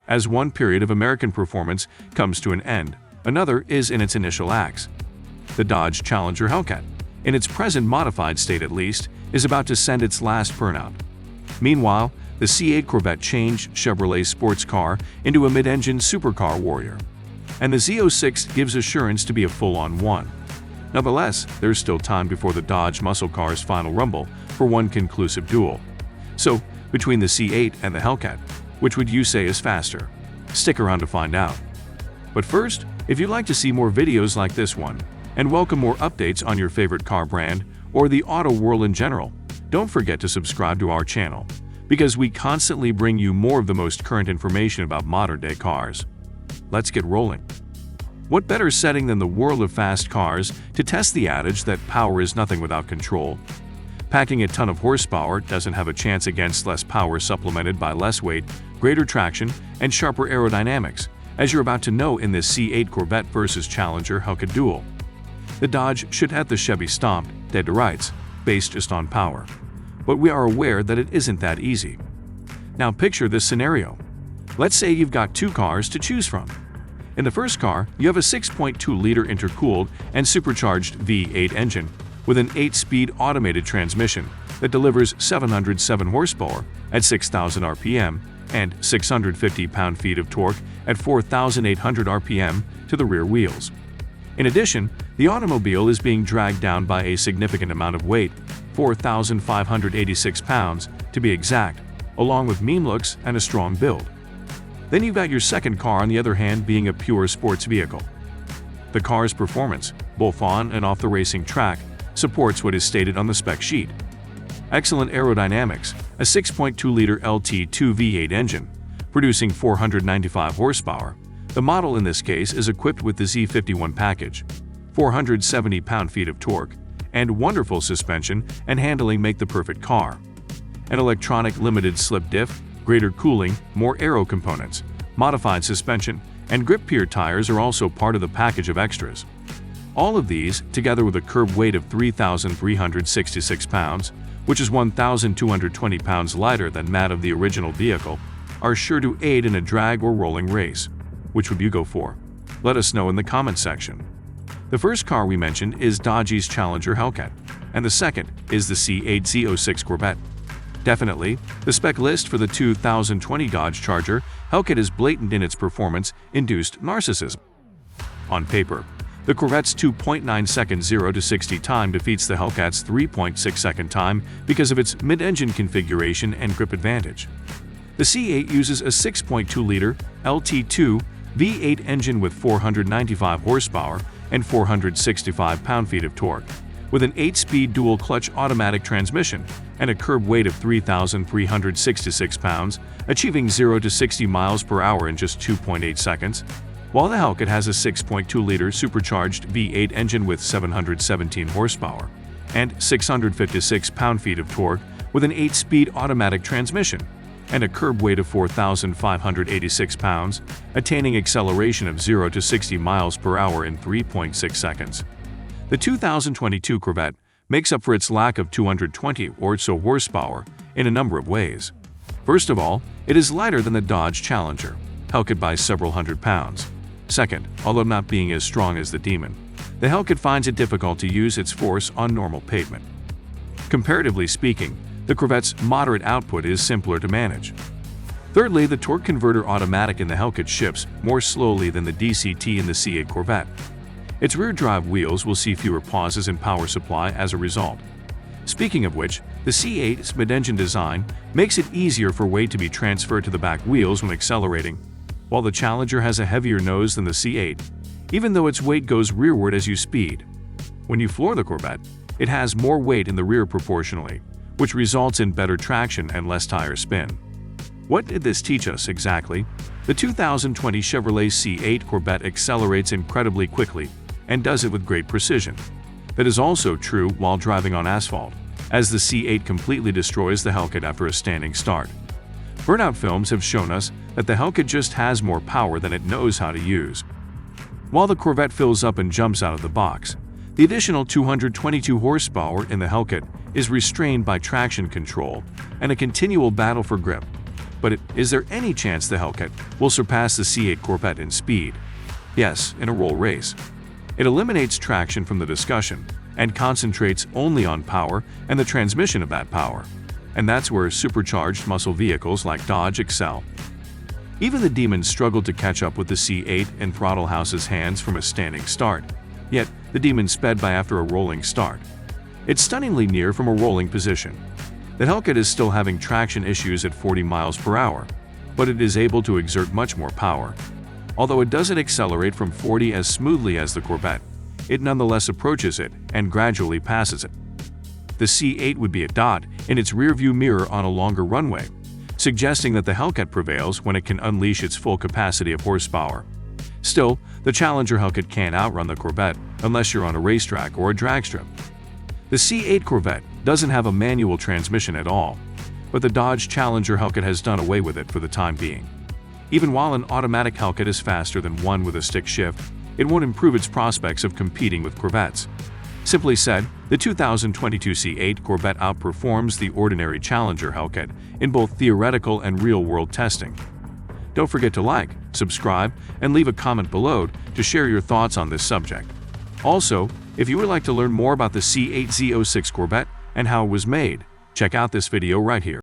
As one period of American performance comes to an end, another is in its initial acts. The Dodge Challenger Hellcat, in its present modified state at least, is about to send its last burnout. Meanwhile, the C8 Corvette changed Chevrolet sports car into a mid-engine supercar warrior. And the Z06 gives assurance to be a full-on one. Nonetheless, there's still time before the Dodge muscle car's final rumble for one conclusive duel. So, between the C8 and the Hellcat, which would you say is faster? Stick around to find out. But first, if you'd like to see more videos like this one, and welcome more updates on your favorite car brand or the auto world in general, don't forget to subscribe to our channel, because we constantly bring you more of the most current information about modern-day cars. Let's get rolling. What better setting than the world of fast cars to test the adage that power is nothing without control? Packing a ton of horsepower doesn't have a chance against less power supplemented by less weight, greater traction, and sharper aerodynamics, as you're about to know in this C8 Corvette vs. Challenger Hellcat duel. The Dodge should have the Chevy stomped, dead to rights, based just on power. But we are aware that it isn't that easy. Now picture this scenario. Let's say you've got two cars to choose from. In the first car, you have a 6.2-liter intercooled and supercharged V8 engine with an 8-speed automated transmission that delivers 707 horsepower at 6,000 RPM and 650 pound-feet of torque at 4,800 RPM to the rear wheels. In addition, the automobile is being dragged down by a significant amount of weight, 4,586 pounds to be exact, along with mean looks and a strong build. Then you've got your second car, on the other hand, being a pure sports vehicle. The car's performance, both on and off the racing track, supports what is stated on the spec sheet. Excellent aerodynamics, a 6.2-liter LT2 V8 engine, producing 495 horsepower. The model in this case is equipped with the Z51 package. 470 pound-feet of torque, and wonderful suspension and handling make the perfect car. An electronic limited slip diff, greater cooling, more aero components, modified suspension, and grip pier tires are also part of the package of extras. All of these, together with a curb weight of 3,366 pounds, which is 1,220 pounds lighter than that of the original vehicle, are sure to aid in a drag or rolling race. Which would you go for? Let us know in the comment section. The first car we mentioned is Dodge's Challenger Hellcat, and the second is the C8 Z06 Corvette. Definitely, the spec list for the 2020 Dodge Charger Hellcat is blatant in its performance-induced narcissism. On paper, the Corvette's 2.9-second 0 to 60 time defeats the Hellcat's 3.6-second time because of its mid-engine configuration and grip advantage. The C8 uses a 6.2-liter LT2 V8 engine with 495 horsepower and 465 pound-feet of torque, with an 8-speed dual-clutch automatic transmission and a curb weight of 3,366 pounds, achieving 0 to 60 miles per hour in just 2.8 seconds, while the Hellcat has a 6.2-liter supercharged V8 engine with 717 horsepower and 656 pound-feet of torque with an 8-speed automatic transmission and a curb weight of 4,586 pounds, attaining acceleration of 0 to 60 miles per hour in 3.6 seconds. The 2022 Corvette makes up for its lack of 220 or so horsepower in a number of ways. First of all, it is lighter than the Dodge Challenger Hellcat by several hundred pounds. Second, although not being as strong as the Demon, the Hellcat finds it difficult to use its force on normal pavement. Comparatively speaking, the Corvette's moderate output is simpler to manage. Thirdly, the torque converter automatic in the Hellcat ships more slowly than the DCT in the C8 Corvette. Its rear-drive wheels will see fewer pauses in power supply as a result. Speaking of which, the C8's mid-engine design makes it easier for weight to be transferred to the back wheels when accelerating, while the Challenger has a heavier nose than the C8, even though its weight goes rearward as you speed. When you floor the Corvette, it has more weight in the rear proportionally, which results in better traction and less tire spin. What did this teach us exactly? The 2020 Chevrolet C8 Corvette accelerates incredibly quickly and does it with great precision. That is also true while driving on asphalt, as the C8 completely destroys the Hellcat after a standing start. Burnout films have shown us that the Hellcat just has more power than it knows how to use. While the Corvette fills up and jumps out of the box, the additional 222 horsepower in the Hellcat is restrained by traction control and a continual battle for grip. But is there any chance the Hellcat will surpass the C8 Corvette in speed? Yes, in a roll race. It eliminates traction from the discussion and concentrates only on power and the transmission of that power. And that's where supercharged muscle vehicles like Dodge excel. Even the Demon struggled to catch up with the C8 in Throttle House's hands from a standing start. Yet, the Demon sped by after a rolling start. It's stunningly near from a rolling position. The Hellcat is still having traction issues at 40 miles per hour, but it is able to exert much more power. Although it doesn't accelerate from 40 as smoothly as the Corvette, it nonetheless approaches it and gradually passes it. The C8 would be a dot in its rearview mirror on a longer runway, suggesting that the Hellcat prevails when it can unleash its full capacity of horsepower. Still, the Challenger Hellcat can't outrun the Corvette unless you're on a racetrack or a drag strip. The C8 Corvette doesn't have a manual transmission at all, but the Dodge Challenger Hellcat has done away with it for the time being. Even while an automatic Hellcat is faster than one with a stick shift, it won't improve its prospects of competing with Corvettes. Simply said, the 2022 C8 Corvette outperforms the ordinary Challenger Hellcat in both theoretical and real-world testing. Don't forget to like, subscribe, and leave a comment below to share your thoughts on this subject. Also, if you would like to learn more about the C8 Z06 Corvette and how it was made, check out this video right here.